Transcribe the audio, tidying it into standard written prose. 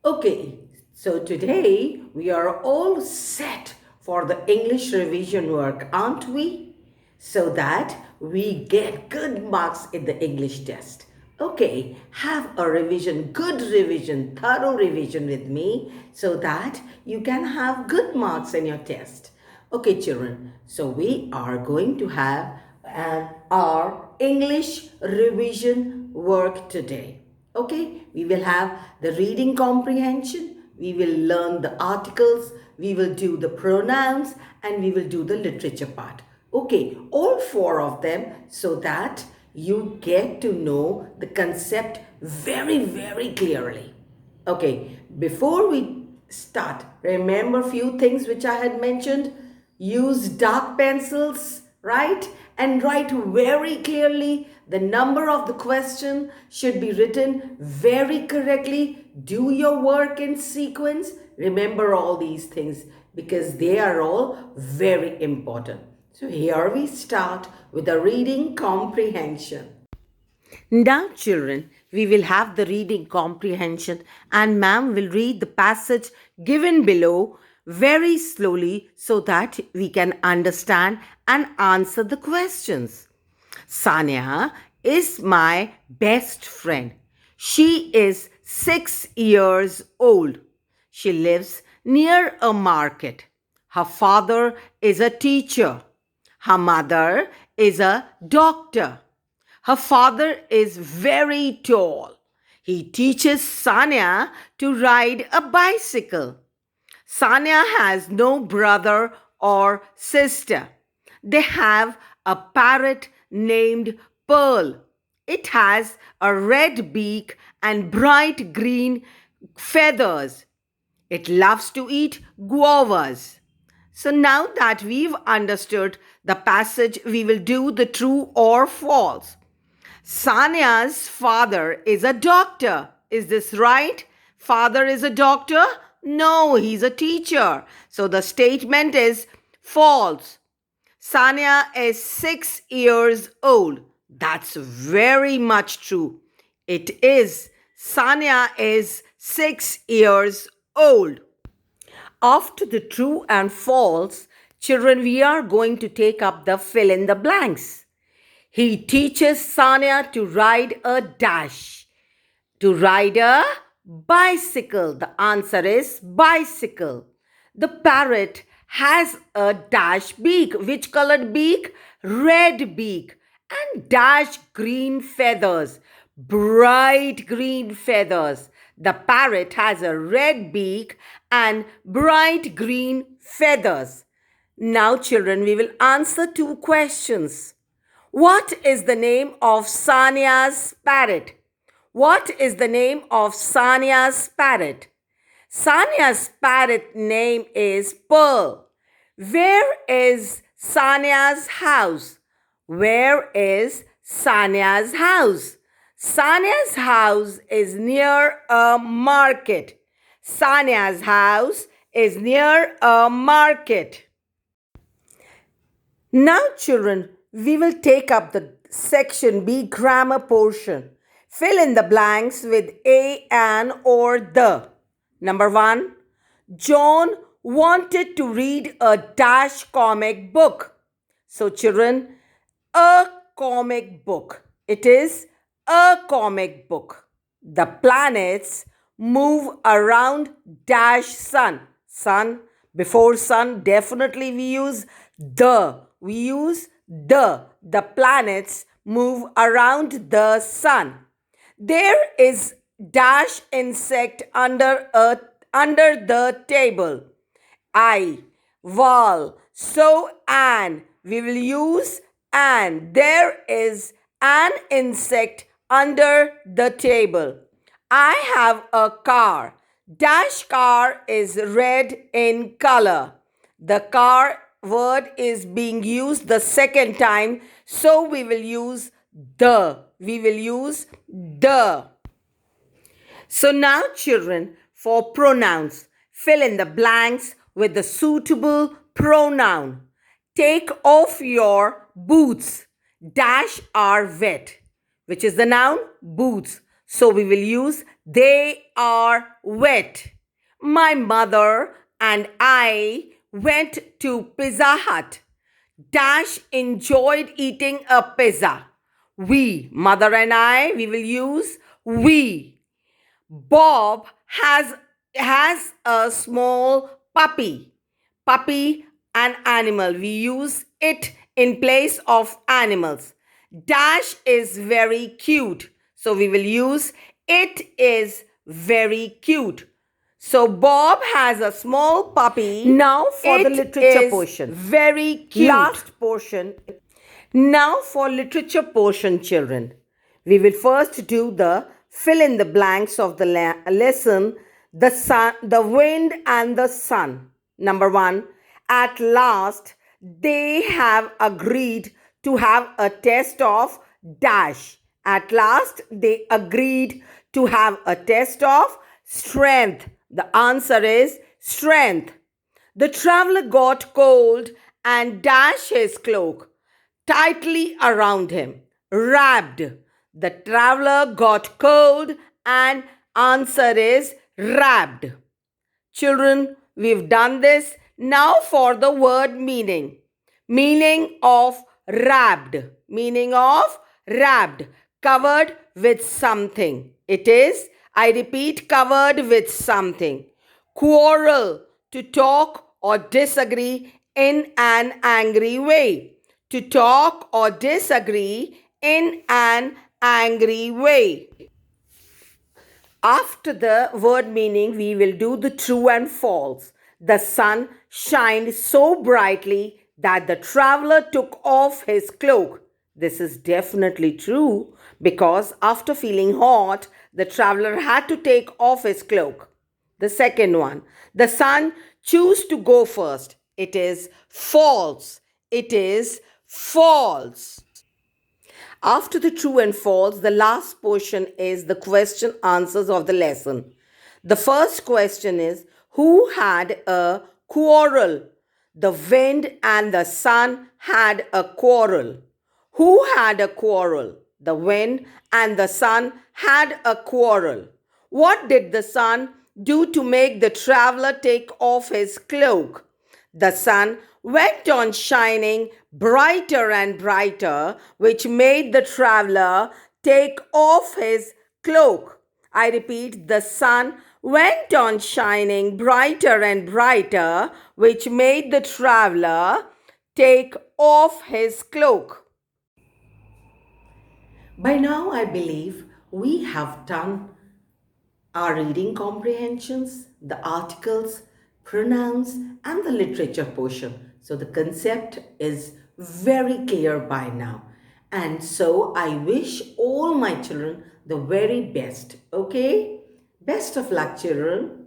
Okay, so today we are all set for the English revision work, aren't we? So that we get good marks in the English test. Okay, have a revision, good revision, thorough revision with me so that you can have good marks in your test. Okay, children, so we are going to have our English revision work today. Okay, we will have the reading comprehension, we will learn the articles, we will do the pronouns, and we will do the literature part. Okay, all four of them so that you get to know the concept very, very clearly. Okay, before we start, remember few things which I had mentioned. Use dark pencils, right? And write very clearly. The number of the question should be written very correctly. Do your work in sequence. Remember all these things because they are all very important. So here we start with the reading comprehension. Now, children, we will have the reading comprehension, and ma'am will read the passage given below very slowly so that we can understand and answer the questions. Sanya is my best friend. She is 6 years old. She lives near a market. Her father is a teacher. Her mother is a doctor. Her father is very tall. He teaches Sanya to ride a bicycle. Sanya has no brother or sister. They have a parrot named Pearl. It has a red beak and bright green feathers. It loves to eat guavas. So now that we've understood the passage, we will do the true or false. Sanya's father is a doctor. Is this right? Father is a doctor? No, he's a teacher. So the statement is false. Sanya is 6 years old. That's very much true. It is. Sanya is 6 years old. After the true and false, children, we are going to take up the fill in the blanks. He teaches Sanya to ride a dash. To ride a bicycle. The answer is bicycle. The parrot has a dash beak. Which colored beak? Red beak. And dash green feathers. Bright green feathers. The parrot has a red beak and bright green feathers. Now, children, we will answer two questions. What is the name of Sanya's parrot? What is the name of Sanya's parrot? Sanya's parrot name is Pearl. Where is Sanya's house? Where is Sanya's house? Sanya's house is near a market. Sanya's house is near a market. Now, children, we will take up the section B grammar portion. Fill in the blanks with a, an, or the. Number 1. John wanted to read a dash comic book. So, children, a comic book. It is a comic book. The planets move around dash sun. Sun. Before sun, definitely we use the. We use the. The planets move around the sun. There is dash insect under the table. I, wall. So an. We will use an. There is an insect under the table. I have a car. Dash car is red in color. The car word is being used the second time, so we will use the. We will use the. So now, children, for pronouns, fill in the blanks with the suitable pronoun. Take off your boots. Dash are wet. Which is the noun? Boots. So we will use they are wet. My mother and I went to Pizza Hut. Dash enjoyed eating a pizza. We, mother and I, we will use we. Bob has a small puppy. Puppy, an animal. We use it in place of animals. Dash is very cute. So we will use it is very cute. So Bob has a small puppy. Now for the literature portion. Very cute. Last portion. Now for literature portion, children. We will first do the fill in the blanks of the lesson, the sun, the wind and the sun. Number 1, at last they have agreed to have a test of dash. At last they agreed to have a test of strength. The answer is strength. The traveler got cold and dashed his cloak tightly around him, wrapped. The traveler got cold and answer is wrapped. Children, we've done this. Now for the word meaning. Meaning of wrapped. Meaning of wrapped. Covered with something. It is, I repeat, covered with something. Quarrel, to talk or disagree in an angry way. To talk or disagree in an angry way. After the word meaning, we will do the true and false. The sun shined so brightly that the traveler took off his cloak. This is definitely true because after feeling hot, the traveler had to take off his cloak. The second one, the sun chose to go first. It is false. It is false. After the true and false, the last portion is the question answers of the lesson. The first question is, who had a quarrel? The wind and the sun had a quarrel. Who had a quarrel? The wind and the sun had a quarrel. What did the sun do to make the traveler take off his cloak? The sun went on shining brighter and brighter, which made the traveler take off his cloak. I repeat, the sun went on shining brighter and brighter, which made the traveler take off his cloak. By now, I believe we have done our reading comprehensions, the articles, pronouns, and the literature portion. So the concept is very clear by now. And so I wish all my children the very best. Okay? Best of luck, children.